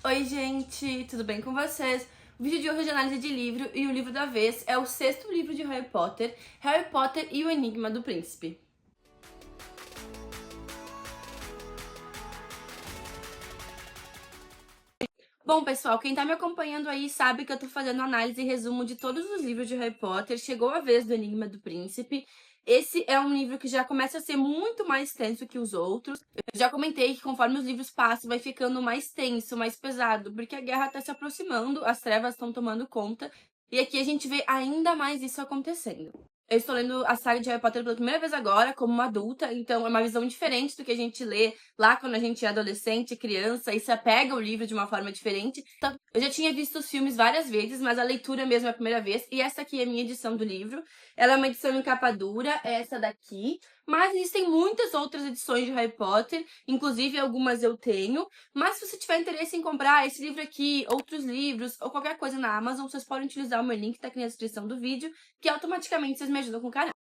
Oi gente, tudo bem com vocês? O vídeo de hoje é de análise de livro e o livro da vez é o 6º livro de Harry Potter, Harry Potter e o Enigma do Príncipe. Bom, pessoal, quem tá me acompanhando aí sabe que eu tô fazendo análise e resumo de todos os livros de Harry Potter. Chegou a vez do Enigma do Príncipe. Esse é um livro que já começa a ser muito mais tenso que os outros. Eu já comentei que conforme os livros passam, vai ficando mais tenso, mais pesado, porque a guerra tá se aproximando, as trevas estão tomando conta, e aqui a gente vê ainda mais isso acontecendo. Eu estou lendo a saga de Harry Potter pela primeira vez agora, como uma adulta, então é uma visão diferente do que a gente lê lá quando a gente é adolescente, criança, e se apega ao livro de uma forma diferente. Então, eu já tinha visto os filmes várias vezes, mas a leitura mesmo é a primeira vez, e essa aqui é a minha edição do livro. Ela é uma edição em capa dura, é essa daqui, mas existem muitas outras edições de Harry Potter, inclusive algumas eu tenho, mas se você tiver interesse em comprar esse livro aqui, outros livros, ou qualquer coisa na Amazon, vocês podem utilizar o meu link que tá aqui na descrição do vídeo, que automaticamente vocês me ajudam com o canal.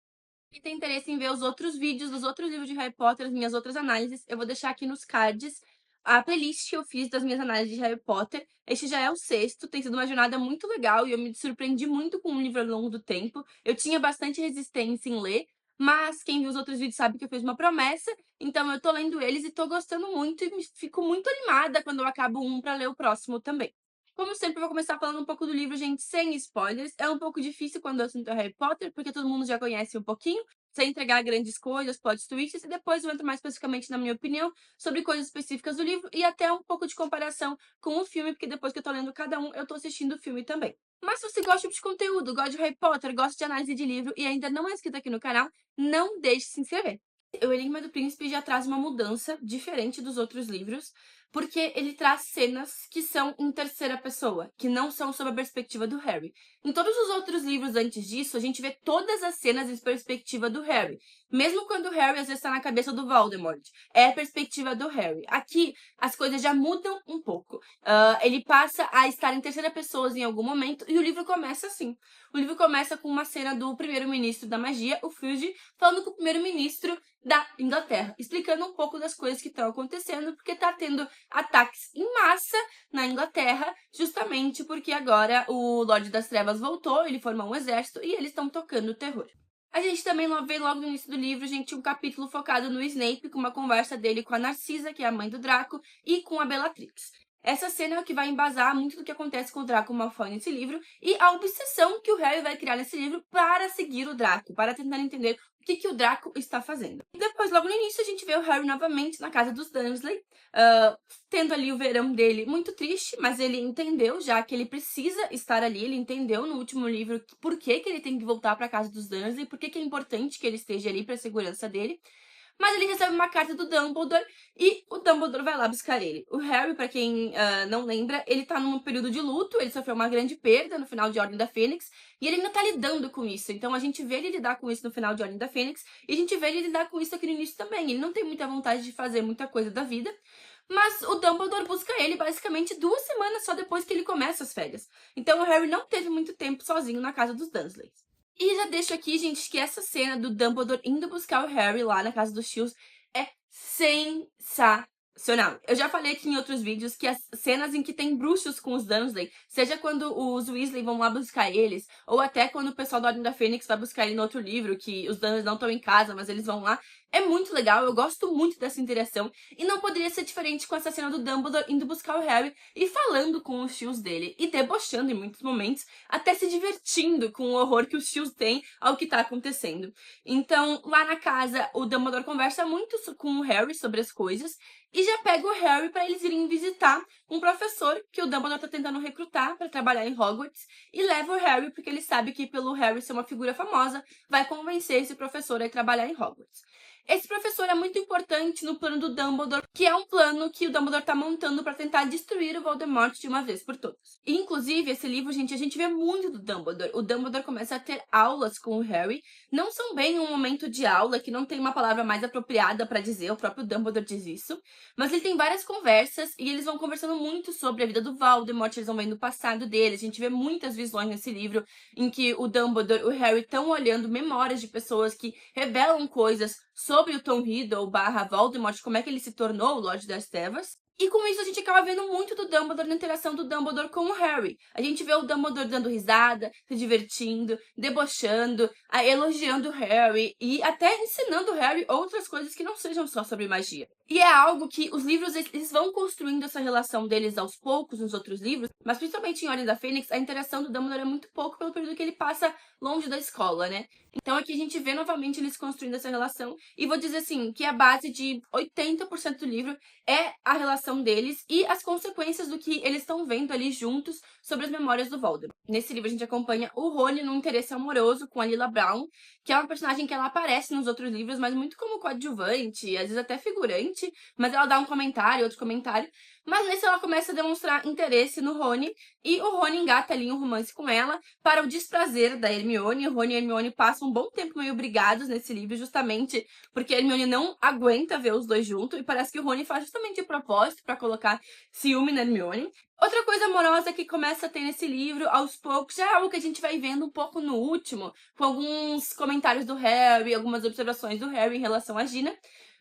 Quem tem interesse em ver os outros vídeos dos outros livros de Harry Potter, as minhas outras análises, eu vou deixar aqui nos cards a playlist que eu fiz das minhas análises de Harry Potter. Este já é o 6º, tem sido uma jornada muito legal e eu me surpreendi muito com um livro ao longo do tempo. Eu tinha bastante resistência em ler, mas quem viu os outros vídeos sabe que eu fiz uma promessa, então eu tô lendo eles e tô gostando muito e fico muito animada quando eu acabo um pra ler o próximo também. Como sempre, eu vou começar falando um pouco do livro, gente, sem spoilers. É um pouco difícil quando o assunto é Harry Potter, porque todo mundo já conhece um pouquinho, sem entregar grandes coisas, plot twists, e depois eu entro mais especificamente na minha opinião sobre coisas específicas do livro e até um pouco de comparação com o filme, porque depois que eu tô lendo cada um, eu tô assistindo o filme também. Mas se você gosta de conteúdo, gosta de Harry Potter, gosta de análise de livro e ainda não é inscrito aqui no canal, não deixe de se inscrever. O Enigma do Príncipe já traz uma mudança diferente dos outros livros, porque ele traz cenas que são em terceira pessoa, que não são sob a perspectiva do Harry. Em todos os outros livros antes disso, a gente vê todas as cenas em perspectiva do Harry. Mesmo quando o Harry às vezes está na cabeça do Voldemort, é a perspectiva do Harry. Aqui, as coisas já mudam um pouco. Ele passa a estar em terceira pessoa em algum momento, e o livro começa assim. O livro começa com uma cena do primeiro-ministro da magia, o Filch, falando com o primeiro-ministro da Inglaterra, explicando um pouco das coisas que estão acontecendo, porque tá tendo ataques em massa na Inglaterra, justamente porque agora o Lorde das Trevas voltou, ele formou um exército e eles estão tocando o terror. A gente também vê logo no início do livro, gente, um capítulo focado no Snape, com uma conversa dele com a Narcisa, que é a mãe do Draco, e com a Bellatrix. Essa cena é o que vai embasar muito do que acontece com o Draco Malfoy nesse livro e a obsessão que o Harry vai criar nesse livro para seguir o Draco, para tentar entender o que o Draco está fazendo. E depois, logo no início, a gente vê o Harry novamente na casa dos Dursley, tendo ali o verão dele muito triste, mas ele entendeu já que ele precisa estar ali, ele entendeu no último livro por que ele tem que voltar para a casa dos Dursley, por que é importante que ele esteja ali para a segurança dele. Mas ele recebe uma carta do Dumbledore e o Dumbledore vai lá buscar ele. O Harry, pra quem não lembra, ele tá num período de luto, ele sofreu uma grande perda no final de Ordem da Fênix, e ele ainda tá lidando com isso. Então a gente vê ele lidar com isso no final de Ordem da Fênix, e a gente vê ele lidar com isso aqui no início também. Ele não tem muita vontade de fazer muita coisa da vida, mas o Dumbledore busca ele basicamente 2 semanas só depois que ele começa as férias. Então o Harry não teve muito tempo sozinho na casa dos Dursleys. E já deixo aqui, gente, que essa cena do Dumbledore indo buscar o Harry lá na casa dos tios é sensacional. Eu já falei aqui em outros vídeos que as cenas em que tem bruxos com os Dursley, seja quando os Weasley vão lá buscar eles, ou até quando o pessoal da Ordem da Fênix vai buscar ele no outro livro, que os Dursley não estão em casa, mas eles vão lá, é muito legal, eu gosto muito dessa interação, e não poderia ser diferente com essa cena do Dumbledore indo buscar o Harry e falando com os tios dele, e debochando em muitos momentos, até se divertindo com o horror que os tios têm ao que tá acontecendo. Então, lá na casa, o Dumbledore conversa muito com o Harry sobre as coisas, e já pega o Harry para eles irem visitar um professor que o Dumbledore tá tentando recrutar para trabalhar em Hogwarts, e leva o Harry porque ele sabe que pelo Harry ser uma figura famosa, vai convencer esse professor a ir trabalhar em Hogwarts. Esse professor é muito importante no plano do Dumbledore, que é um plano que o Dumbledore tá montando para tentar destruir o Voldemort de uma vez por todas. E, inclusive, esse livro, gente, a gente vê muito do Dumbledore. O Dumbledore começa a ter aulas com o Harry. Não são bem um momento de aula, que não tem uma palavra mais apropriada para dizer, o próprio Dumbledore diz isso. Mas ele tem várias conversas e eles vão conversando muito sobre a vida do Voldemort, eles vão vendo o passado dele. A gente vê muitas visões nesse livro em que o Dumbledore e o Harry estão olhando memórias de pessoas que revelam coisas sobre o Tom Riddle / Voldemort, como é que ele se tornou o Lorde das Trevas. E com isso a gente acaba vendo muito do Dumbledore na interação do Dumbledore com o Harry. A gente vê o Dumbledore dando risada, se divertindo, debochando, elogiando o Harry e até ensinando o Harry outras coisas que não sejam só sobre magia. E é algo que os livros, eles vão construindo essa relação deles aos poucos nos outros livros, mas principalmente em Ordem da Fênix, a interação do Dumbledore é muito pouco pelo período que ele passa longe da escola, né? Então aqui a gente vê novamente eles construindo essa relação, e vou dizer assim, que a base de 80% do livro é a relação deles e as consequências do que eles estão vendo ali juntos sobre as memórias do Voldemort. Nesse livro a gente acompanha o Rony num interesse amoroso com a Lila Brown, que é uma personagem que ela aparece nos outros livros, mas muito como coadjuvante, às vezes até figurante, mas ela dá um comentário, outro comentário. Mas nesse ela começa a demonstrar interesse no Rony, e o Rony engata ali um romance com ela, para o desprazer da Hermione. O Rony e a Hermione passam um bom tempo meio brigados nesse livro, justamente porque a Hermione não aguenta ver os dois juntos, e parece que o Rony faz justamente de propósito para colocar ciúme na Hermione. Outra coisa amorosa que começa a ter nesse livro, aos poucos, já é algo que a gente vai vendo um pouco no último, com alguns comentários do Harry, algumas observações do Harry em relação a Gina.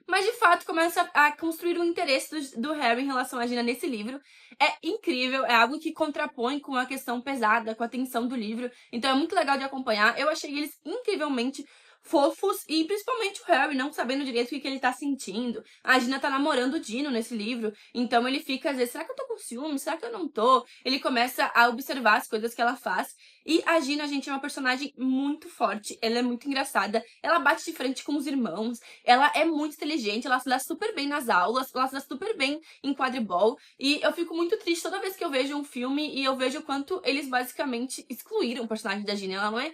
Mas, de fato, começa a construir um interesse do Harry em relação a Gina nesse livro. É incrível, é algo que contrapõe com a questão pesada, com a tensão do livro. Então é muito legal de acompanhar. Eu achei eles incrivelmente fofos, e principalmente o Harry não sabendo direito o que ele tá sentindo. A Gina tá namorando o Dino nesse livro, então ele fica às vezes, será que eu tô com ciúme? Será que eu não tô? Ele começa a observar as coisas que ela faz. E a Gina, gente, é uma personagem muito forte, ela é muito engraçada, ela bate de frente com os irmãos, ela é muito inteligente, ela se dá super bem nas aulas, ela se dá super bem em quadribol, e eu fico muito triste toda vez que eu vejo um filme e eu vejo o quanto eles basicamente excluíram o personagem da Gina. Ela não é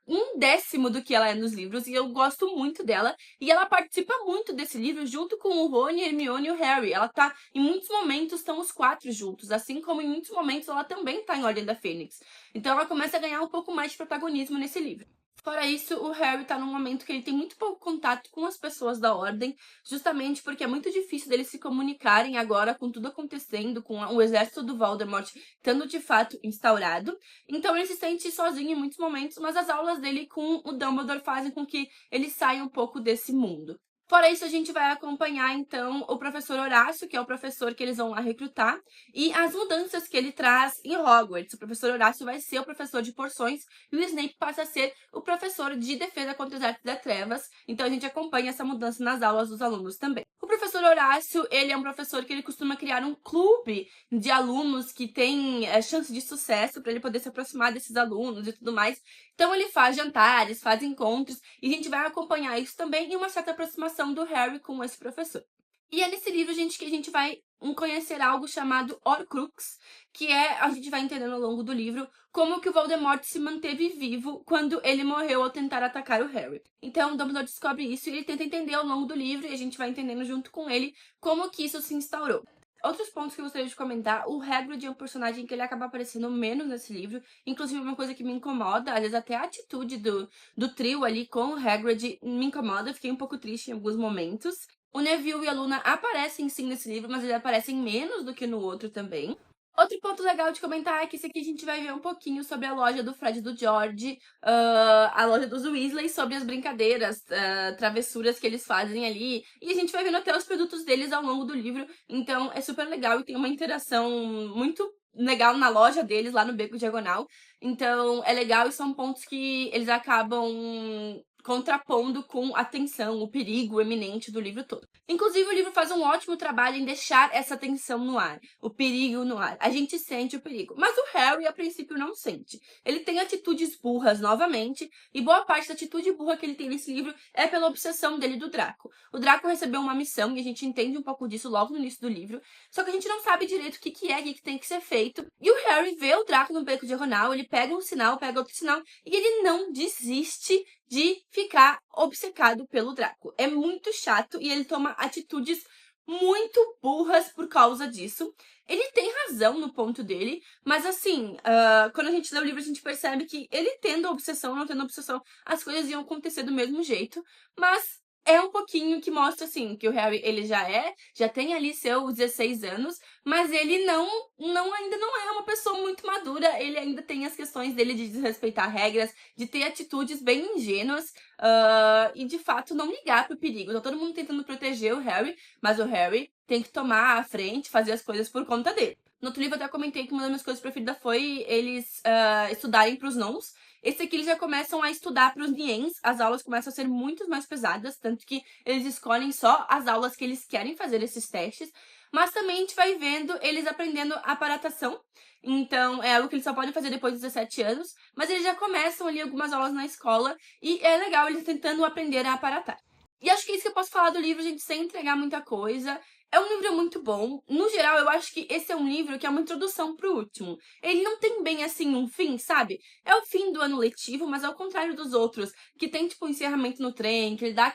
um décimo do que ela é nos livros, e eu gosto muito dela, e ela participa muito desse livro junto com o Rony, a Hermione e o Harry. Ela tá, em muitos momentos, estão os quatro juntos, assim como em muitos momentos ela também tá em Ordem da Fênix. Então ela começa a ganhar um pouco mais de protagonismo nesse livro. Fora isso, o Harry tá num momento que ele tem muito pouco contato com as pessoas da Ordem, justamente porque é muito difícil deles se comunicarem agora com tudo acontecendo, com o exército do Voldemort estando de fato instaurado. Então ele se sente sozinho em muitos momentos, mas as aulas dele com o Dumbledore fazem com que ele saia um pouco desse mundo. Fora isso, a gente vai acompanhar, então, o professor Horácio, que é o professor que eles vão lá recrutar, e as mudanças que ele traz em Hogwarts. O professor Horácio vai ser o professor de porções, e o Snape passa a ser o professor de defesa contra os artes das trevas. Então a gente acompanha essa mudança nas aulas dos alunos também. O professor Horácio, ele é um professor que ele costuma criar um clube de alunos que tem chance de sucesso, para ele poder se aproximar desses alunos e tudo mais. Então ele faz jantares, faz encontros, e a gente vai acompanhar isso também em uma certa aproximação do Harry com esse professor. E é nesse livro, gente, que a gente vai conhecer algo chamado Horcrux, que a gente vai entendendo ao longo do livro como que o Voldemort se manteve vivo quando ele morreu ao tentar atacar o Harry. Então, o Dumbledore descobre isso e ele tenta entender ao longo do livro, e a gente vai entendendo junto com ele como que isso se instaurou. Outros pontos que eu gostaria de comentar, o Hagrid é um personagem que ele acaba aparecendo menos nesse livro, inclusive uma coisa que me incomoda, às vezes até a atitude do trio ali com o Hagrid me incomoda, eu fiquei um pouco triste em alguns momentos. O Neville e a Luna aparecem sim nesse livro, mas eles aparecem menos do que no outro também. Outro ponto legal de comentar é que esse aqui a gente vai ver um pouquinho sobre a loja do Fred e do George, a loja dos Weasley, sobre as brincadeiras, travessuras que eles fazem ali. E a gente vai vendo até os produtos deles ao longo do livro, então é super legal e tem uma interação muito legal na loja deles, lá no Beco Diagonal. Então é legal e são pontos que eles acabam contrapondo com a tensão, o perigo eminente do livro todo. Inclusive, o livro faz um ótimo trabalho em deixar essa tensão no ar, o perigo no ar. A gente sente o perigo, mas o Harry, a princípio, não sente. Ele tem atitudes burras novamente, e boa parte da atitude burra que ele tem nesse livro é pela obsessão dele do Draco. O Draco recebeu uma missão, e a gente entende um pouco disso logo no início do livro, só que a gente não sabe direito o que é, o que tem que ser feito. E o Harry vê o Draco no Beco Diagonal, ele pega um sinal, pega outro sinal, e ele não desiste de ficar obcecado pelo Draco. É muito chato e ele toma atitudes muito burras por causa disso. Ele tem razão no ponto dele, mas assim, quando a gente lê o livro, a gente percebe que ele tendo a obsessão ou não tendo a obsessão, as coisas iam acontecer do mesmo jeito, mas é um pouquinho que mostra, assim, que o Harry, ele já tem ali seus 16 anos, mas ele ainda não é uma pessoa muito madura, ele ainda tem as questões dele de desrespeitar regras, de ter atitudes bem ingênuas, e de fato não ligar pro perigo. Tá todo mundo tentando proteger o Harry, mas o Harry tem que tomar a frente, fazer as coisas por conta dele. No outro livro eu até comentei que uma das minhas coisas preferidas foi eles estudarem pros nons. Esse aqui eles já começam a estudar pros niens, as aulas começam a ser muito mais pesadas, tanto que eles escolhem só as aulas que eles querem fazer esses testes, mas também a gente vai vendo eles aprendendo aparatação, então é algo que eles só podem fazer depois dos 17 anos, mas eles já começam ali algumas aulas na escola e é legal eles tentando aprender a aparatar. E acho que é isso que eu posso falar do livro, gente, sem entregar muita coisa. É um livro muito bom. No geral, eu acho que esse é um livro que é uma introdução pro último. Ele não tem bem, assim, um fim, sabe? É o fim do ano letivo, mas ao contrário dos outros, que tem, tipo, um encerramento no trem, que ele dá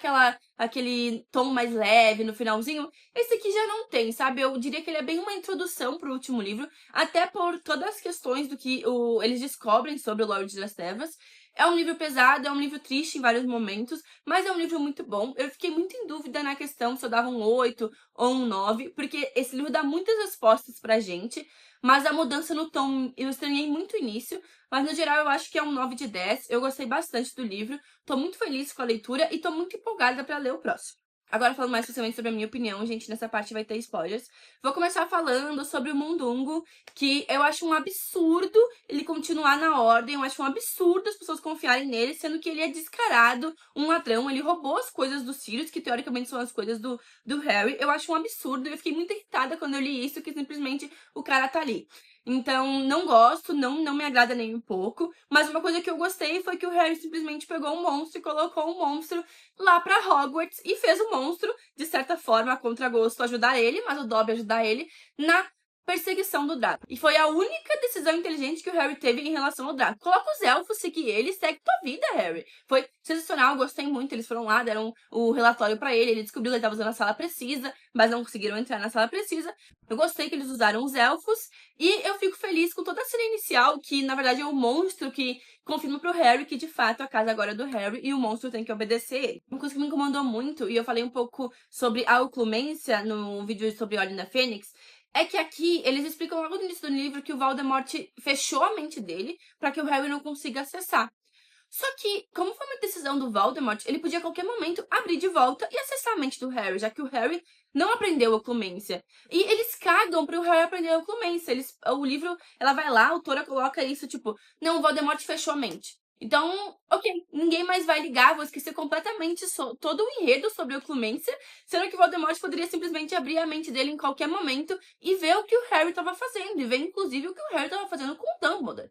aquele tom mais leve no finalzinho. Esse aqui já não tem, sabe? Eu diria que ele é bem uma introdução pro último livro, até por todas as questões do que eles descobrem sobre o Lorde das Trevas. É um livro pesado, é um livro triste em vários momentos, mas é um livro muito bom. Eu fiquei muito em dúvida na questão se eu dava um 8 ou um 9, porque esse livro dá muitas respostas pra gente, mas a mudança no tom eu estranhei muito o início, mas no geral eu acho que é um 9 de 10. Eu gostei bastante do livro, tô muito feliz com a leitura e tô muito empolgada pra ler o próximo. Agora, falando mais especialmente sobre a minha opinião, gente, nessa parte vai ter spoilers. Vou começar falando sobre o Mundungo, que eu acho um absurdo ele continuar na ordem, eu acho um absurdo as pessoas confiarem nele, sendo que ele é descarado, um ladrão, ele roubou as coisas dos Sirius, que teoricamente são as coisas do Harry. Eu acho um absurdo, eu fiquei muito irritada quando eu li isso, que simplesmente o cara tá ali. Então, não gosto, não me agrada nem um pouco, mas uma coisa que eu gostei foi que o Harry simplesmente pegou um monstro e colocou um monstro lá pra Hogwarts e fez o monstro, de certa forma, a contragosto, ajudar ele, mas o Dobby ajudar ele na perseguição do Draco. E foi a única decisão inteligente que o Harry teve em relação ao Draco. Coloca os elfos, seguir ele, segue tua vida, Harry. Foi sensacional, gostei muito. Eles foram lá, deram o relatório pra ele, ele descobriu que ele tava usando a sala precisa, mas não conseguiram entrar na sala precisa. Eu gostei que eles usaram os elfos, e eu fico feliz com toda a cena inicial, que na verdade é o monstro que confirma pro Harry que de fato a casa agora é do Harry e o monstro tem que obedecer ele. Uma coisa que me incomodou muito, e eu falei um pouco sobre a oclumência no vídeo sobre Ordem da Fênix, é que aqui eles explicam logo no início do livro que o Voldemort fechou a mente dele para que o Harry não consiga acessar. Só que, como foi uma decisão do Voldemort, ele podia a qualquer momento abrir de volta e acessar a mente do Harry, já que o Harry não aprendeu a oclumência. E eles cagam pro Harry aprender a oclumência. O livro, ela vai lá, a autora coloca isso, tipo, não, o Voldemort fechou a mente. Então, ok, ninguém mais vai ligar, vou esquecer completamente todo o enredo sobre a oclumência, sendo que o Voldemort poderia simplesmente abrir a mente dele em qualquer momento e ver o que o Harry estava fazendo, e ver inclusive o que o Harry estava fazendo com o Dumbledore.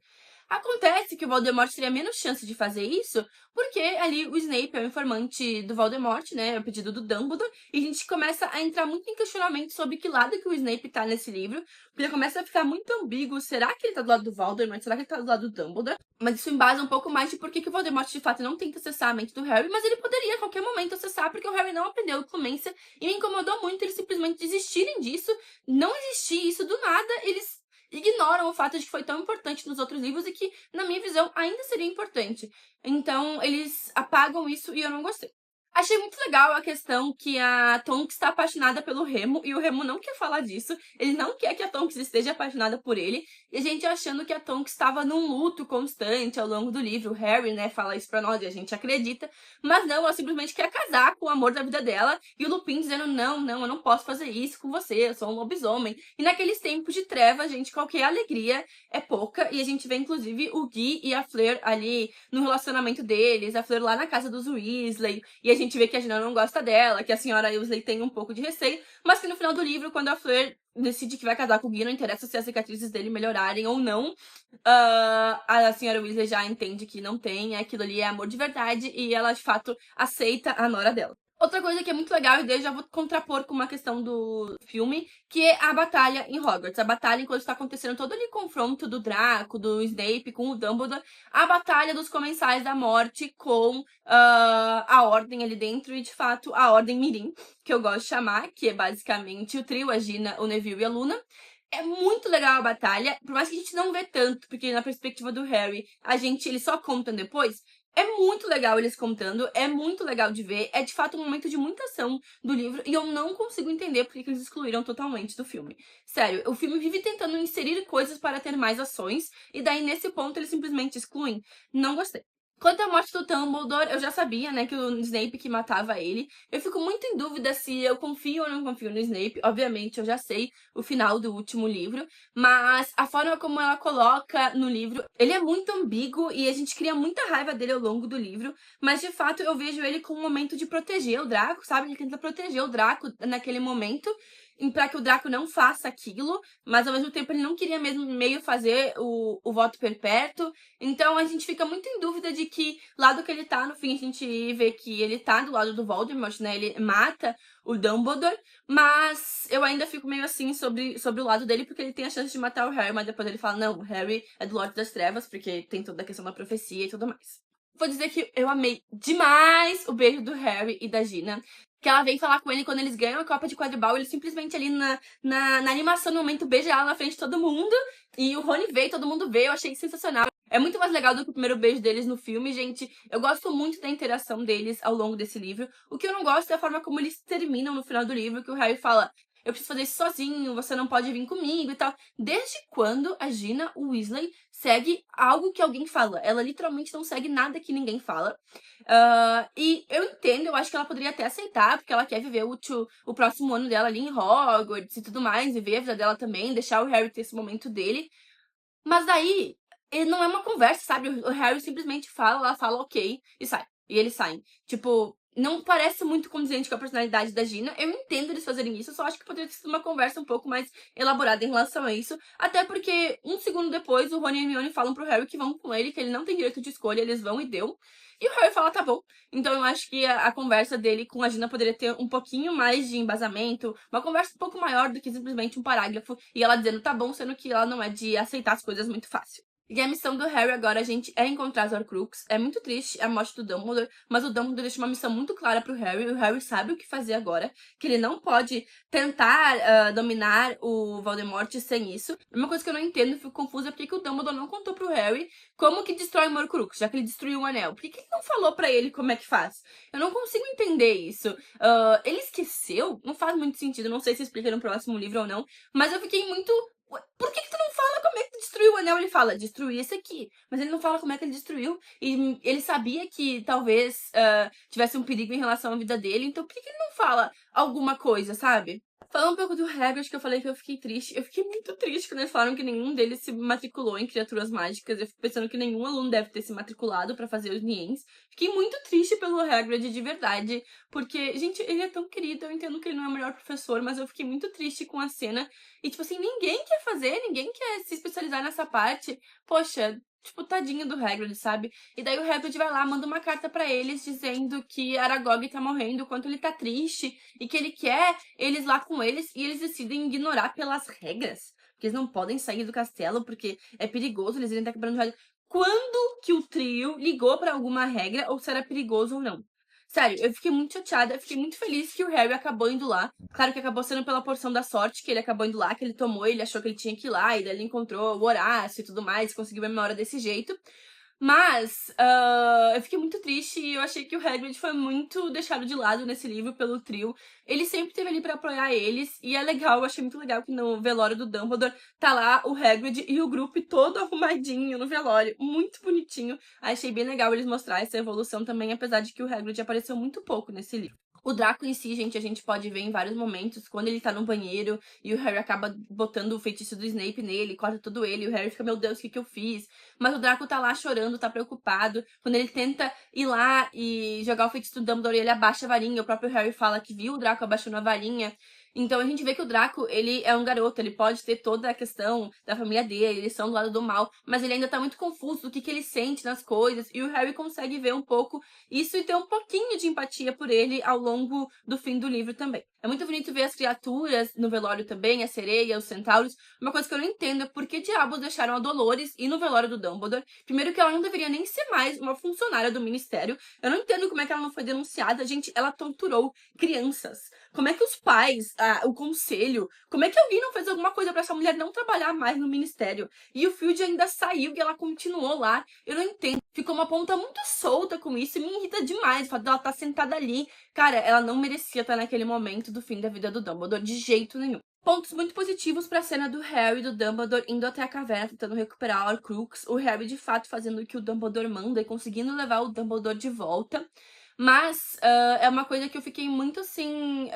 Acontece que o Voldemort teria menos chance de fazer isso, porque ali o Snape é o informante do Voldemort, né, é o pedido do Dumbledore, e a gente começa a entrar muito em questionamento sobre que lado que o Snape tá nesse livro, porque começa a ficar muito ambíguo, será que ele tá do lado do Voldemort, será que ele tá do lado do Dumbledore? Mas isso embasa um pouco mais de por que o Voldemort de fato não tenta acessar a mente do Harry, mas ele poderia a qualquer momento acessar, porque o Harry não aprendeu a Clemência, e me incomodou muito eles simplesmente desistirem disso, não existir isso do nada, eles ignoram o fato de que foi tão importante nos outros livros e que, na minha visão, ainda seria importante. Então, eles apagam isso e eu não gostei. Achei muito legal a questão que a Tonks está apaixonada pelo Remo, e o Remo não quer falar disso, ele não quer que a Tonks esteja apaixonada por ele, e a gente achando que a Tonks estava num luto constante ao longo do livro. O Harry, né, fala isso pra nós e a gente acredita, mas não, ela simplesmente quer casar com o amor da vida dela, e o Lupin dizendo, não, eu não posso fazer isso com você, eu sou um lobisomem. E naqueles tempos de treva, gente, qualquer alegria é pouca, e a gente vê, inclusive, o Guy e a Fleur ali no relacionamento deles, a Fleur lá na casa dos Weasley, e a gente vê que a Gina não gosta dela, que a senhora Weasley tem um pouco de receio, mas que no final do livro, quando a Fleur decide que vai casar com o Guy, não interessa se as cicatrizes dele melhorarem ou não, a senhora Weasley já entende que não tem, aquilo ali é amor de verdade, e ela, de fato, aceita a nora dela. Outra coisa que é muito legal, e daí eu já vou contrapor com uma questão do filme, que é a batalha em Hogwarts. A batalha enquanto está acontecendo todo aquele confronto do Draco, do Snape com o Dumbledore, a batalha dos Comensais da Morte com a Ordem ali dentro, e de fato a Ordem Mirim, que eu gosto de chamar, que é basicamente o trio, a Gina, o Neville e a Luna. É muito legal a batalha, por mais que a gente não vê tanto, porque na perspectiva do Harry, eles só contam depois. É muito legal eles contando, é muito legal de ver, é de fato um momento de muita ação do livro e eu não consigo entender por que eles excluíram totalmente do filme. Sério, o filme vive tentando inserir coisas para ter mais ações e daí nesse ponto eles simplesmente excluem. Não gostei. Quanto à morte do Dumbledore, eu já sabia, né, que o Snape que matava ele. Eu fico muito em dúvida se eu confio ou não confio no Snape. Obviamente, eu já sei o final do último livro, mas a forma como ela coloca no livro, ele é muito ambíguo e a gente cria muita raiva dele ao longo do livro, mas de fato eu vejo ele como um momento de proteger o Draco, sabe? Ele tenta proteger o Draco naquele momento, pra que o Draco não faça aquilo, mas ao mesmo tempo ele não queria mesmo meio fazer o voto perpétuo. Então a gente fica muito em dúvida de que lado que ele tá. No fim a gente vê que ele tá do lado do Voldemort, né? Ele mata o Dumbledore, mas eu ainda fico meio assim sobre o lado dele, porque ele tem a chance de matar o Harry, mas depois ele fala, não, o Harry é do Lorde das Trevas, porque tem toda a questão da profecia e tudo mais. Vou dizer que eu amei demais o beijo do Harry e da Gina. Que ela vem falar com ele quando eles ganham a Copa de Quadribol, ele simplesmente ali na animação, no momento, beija ela na frente de todo mundo. E o Rony veio, todo mundo veio, eu achei sensacional. É muito mais legal do que o primeiro beijo deles no filme, gente. Eu gosto muito da interação deles ao longo desse livro. O que eu não gosto é a forma como eles terminam no final do livro, que o Harry fala, eu preciso fazer isso sozinho, você não pode vir comigo e tal. Desde quando a Gina Weasley segue algo que alguém fala? Ela literalmente não segue nada que ninguém fala. E eu entendo, eu acho que ela poderia até aceitar, porque ela quer viver o próximo ano dela ali em Hogwarts e tudo mais, viver a vida dela também, deixar o Harry ter esse momento dele. Mas daí, não é uma conversa, sabe? O Harry simplesmente fala, ela fala ok e sai. E eles saem. Tipo, não parece muito condizente com a personalidade da Gina. Eu entendo eles fazerem isso, eu só acho que poderia ter sido uma conversa um pouco mais elaborada em relação a isso. Até porque, um segundo depois, o Rony e a Hermione falam pro Harry que vão com ele, que ele não tem direito de escolha, eles vão e deu. E o Harry fala, tá bom. Então eu acho que a conversa dele com a Gina poderia ter um pouquinho mais de embasamento, uma conversa um pouco maior do que simplesmente um parágrafo, e ela dizendo tá bom, sendo que ela não é de aceitar as coisas muito fácil. E a missão do Harry agora, gente, é encontrar os Horcrux. É muito triste a morte do Dumbledore, mas o Dumbledore deixa uma missão muito clara pro Harry. O Harry sabe o que fazer agora, que ele não pode tentar dominar o Voldemort sem isso. Uma coisa que eu não entendo, fico confusa, é porque que o Dumbledore não contou pro Harry como que destrói o Horcrux, já que ele destruiu o anel. Por que ele não falou pra ele como é que faz? Eu não consigo entender isso. Ele esqueceu? Não faz muito sentido, não sei se explica no próximo livro ou não, mas eu fiquei muito... Por que tu não fala como é que tu destruiu o anel? Ele fala, destruí esse aqui. Mas ele não fala como é que ele destruiu. E ele sabia que talvez tivesse um perigo em relação à vida dele. Então por que ele não fala alguma coisa, sabe? Falando um pouco do Hagrid, que eu falei que eu fiquei triste. Eu fiquei muito triste quando eles falaram que nenhum deles se matriculou em criaturas mágicas. Eu fico pensando que nenhum aluno deve ter se matriculado pra fazer os Niens. Fiquei muito triste pelo Hagrid, de verdade. Porque, gente, ele é tão querido. Eu entendo que ele não é o melhor professor, mas eu fiquei muito triste com a cena. E, tipo assim, ninguém quer fazer, ninguém quer se especializar nessa parte. Poxa, tipo, tadinho do Hagrid, sabe? E daí o Hagrid vai lá, manda uma carta pra eles dizendo que Aragog tá morrendo, o quanto ele tá triste e que ele quer eles lá com eles, e eles decidem ignorar pelas regras. Porque eles não podem sair do castelo porque é perigoso, eles irem estar quebrando regra. Quando que o trio ligou pra alguma regra ou se era perigoso ou não? Sério, eu fiquei muito chateada, eu fiquei muito feliz que o Harry acabou indo lá. Claro que acabou sendo pela porção da sorte que ele acabou indo lá, que ele tomou, ele achou que ele tinha que ir lá, e daí ele encontrou o Horácio e tudo mais, conseguiu a memória desse jeito. Mas eu fiquei muito triste e eu achei que o Hagrid foi muito deixado de lado nesse livro pelo trio. Ele sempre esteve ali pra apoiar eles, e é legal, eu achei muito legal que no velório do Dumbledore tá lá o Hagrid e o grupo todo arrumadinho no velório, muito bonitinho. Achei bem legal eles mostrar essa evolução também, apesar de que o Hagrid apareceu muito pouco nesse livro. O Draco em si, gente, a gente pode ver em vários momentos, quando ele tá no banheiro e o Harry acaba botando o feitiço do Snape nele, corta todo ele, e o Harry fica, meu Deus, o que eu fiz? Mas o Draco tá lá chorando, tá preocupado. Quando ele tenta ir lá e jogar o feitiço do Dumbledore, ele abaixa a varinha, o próprio Harry fala que viu o Draco abaixando a varinha. Então a gente vê que o Draco, ele é um garoto, ele pode ter toda a questão da família dele, eles são do lado do mal, mas ele ainda tá muito confuso do que ele sente nas coisas, e o Harry consegue ver um pouco isso e ter um pouquinho de empatia por ele ao longo do fim do livro também. É muito bonito ver as criaturas no velório também, a sereia, os centauros. Uma coisa que eu não entendo é por que diabos deixaram a Dolores ir no velório do Dumbledore. Primeiro que ela não deveria nem ser mais uma funcionária do Ministério. Eu não entendo como é que ela não foi denunciada. Gente, ela torturou crianças. Como é que os pais, o conselho, como é que alguém não fez alguma coisa pra essa mulher não trabalhar mais no ministério? E o Field ainda saiu e ela continuou lá. Eu não entendo. Ficou uma ponta muito solta com isso e me irrita demais o fato dela estar sentada ali. Cara, ela não merecia estar naquele momento do fim da vida do Dumbledore, de jeito nenhum. Pontos muito positivos pra cena do Harry e do Dumbledore indo até a caverna tentando recuperar a Horcrux. O Harry, de fato, fazendo o que o Dumbledore manda e conseguindo levar o Dumbledore de volta. Mas é uma coisa que eu fiquei muito, assim,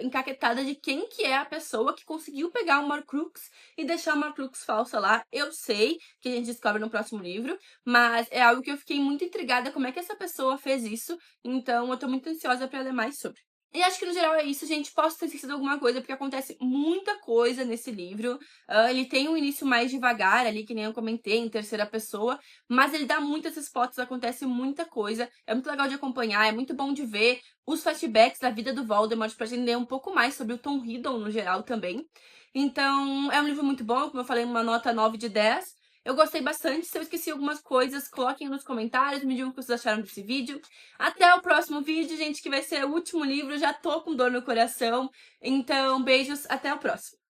encaquetada de quem que é a pessoa que conseguiu pegar uma Horcrux e deixar uma Horcrux falsa lá. Eu sei que a gente descobre no próximo livro, mas é algo que eu fiquei muito intrigada como é que essa pessoa fez isso. Então eu tô muito ansiosa pra ler mais sobre. E acho que no geral é isso, gente. Posso ter esquecido alguma coisa, porque acontece muita coisa nesse livro. Ele tem um início mais devagar ali, que nem eu comentei, em terceira pessoa, mas ele dá muitas respostas, acontece muita coisa. É muito legal de acompanhar, é muito bom de ver os flashbacks da vida do Voldemort pra entender um pouco mais sobre o Tom Riddle no geral também. Então, é um livro muito bom, como eu falei, uma nota 9 de 10. Eu gostei bastante. Se eu esqueci algumas coisas, coloquem nos comentários, me digam o que vocês acharam desse vídeo. Até o próximo vídeo, gente, que vai ser o último livro. Já tô com dor no coração. Então, beijos, até o próximo.